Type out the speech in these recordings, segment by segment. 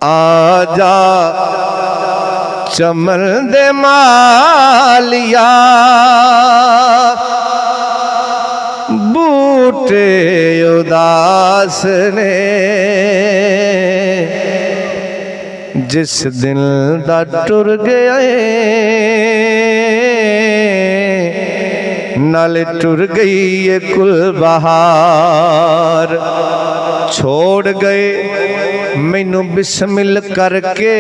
आजा चमन दे मालिया बूटे उदास ने जिस दिल दा टुर गया नाले टुर गई ये कुल बहार। छोड़ गए मैनू बिस्मिल करके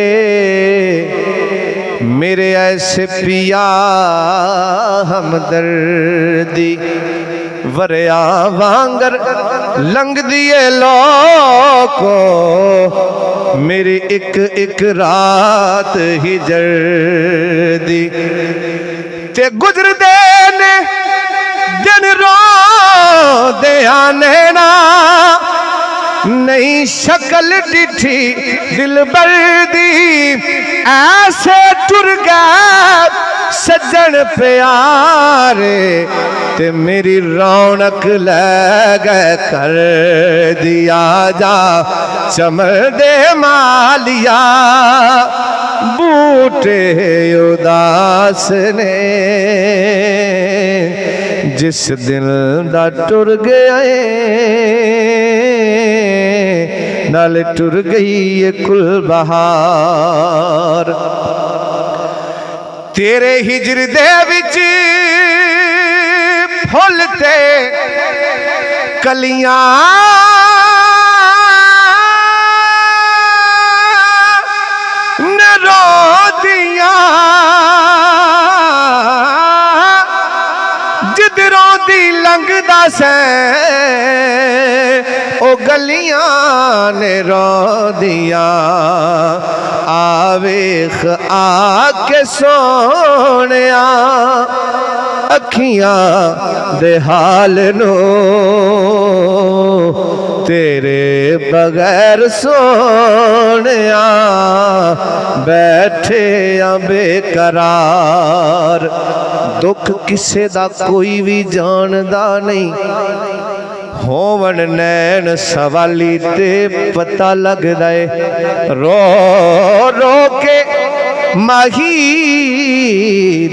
मेरे ऐसे पिया हमदर्दी वरिया वांगर लंघ दिए लोको मेरी एक एक रात हिजर दी ते गुजरदे ने दिन रो दे नैना नई शक्ल डिठी दिल बर्दी ऐसे टुर गए सज्जन प्यारे ते मेरी रौनक ले गए कर दिया जा चमन दे मालिया बूटे उदास ने जिस दिल दा टुर गया नाले टुर गई ये कुल बहार। तेरे हिजर दे विच फुल ते कलियां न रोदियां जिधरों दी लंघदा से ओ गलियां ने रोदियां आवेख आके सोनिया अखियां दे हाल नो तेरे बगैर सोनिया बैठे बेकरार। दुख किसे दा कोई भी जानदा नहीं होवन नैन सवाली ते पता लगदा है रो रो के माही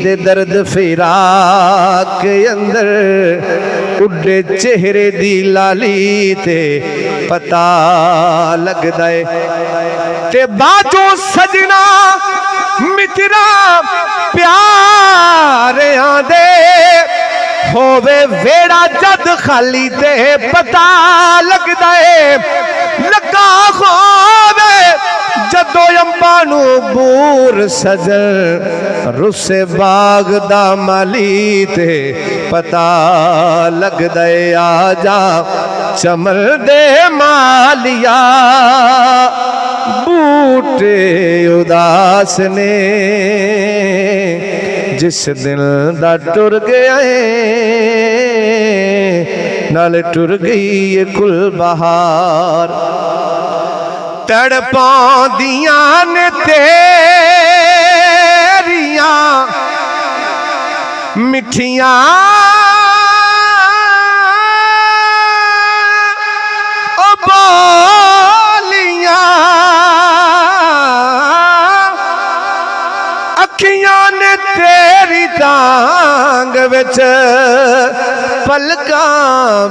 दे दर्द फिराक के अंदर उड़े चेहरे दी लाली ते पता लगदा है ते बाजो सजना मित्रा प्यारियां दे होवे वेड़ा जद खाली ते पता लगदा है लगा होवे जदो अंबा नू बूर सजन रुसे बाग दा माली ते पता लगदा है आजा चमन दे मालिया बूटे उदास ने जिस दिल दा टुर गया नाले टुर गई ये कुल बहार। तड़पांदियां ने तेरियां मिठियां ओ बोलियां अखियां ने तेरी टांग विच पलकां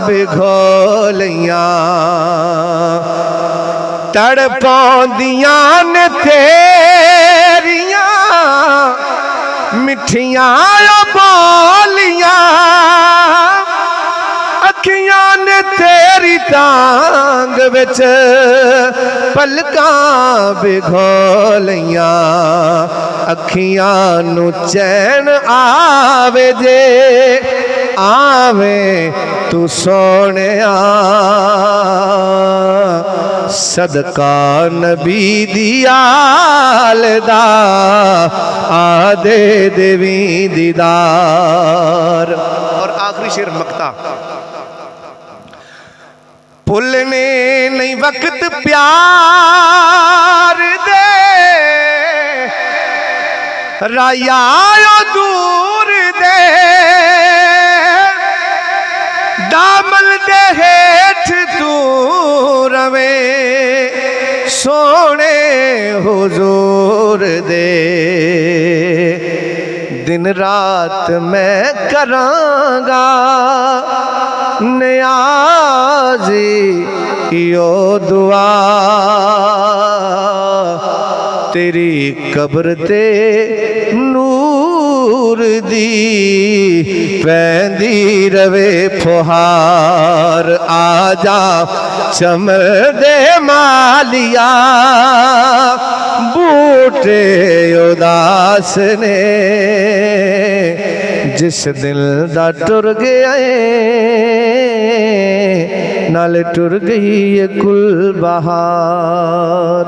भिगोलियां तड़पांदियां ने तेरियां मिठियां बोलियां अखियां ने तेरी टांग विच पलकां भिगोलियां अखियां नू चैन आवे जे आवे तू सोनिया सदका नबी दियाल दा आदे देवी दीदार। और आखिरी शेर मक्ता भुलने नहीं वक्त प्यार दे राया दूर दे दामन दे हेठ तू रवे सोने हुजूर दे दिन रात मैं करांगा नियाज़ी यो दुआ तेरी कब्र ते नूर दी पैंदी रवे फुहार आजा चमर दे मालिया बूटे उदास ने जिस दिल दा टुर गया नाल टुर गई कुल बहार।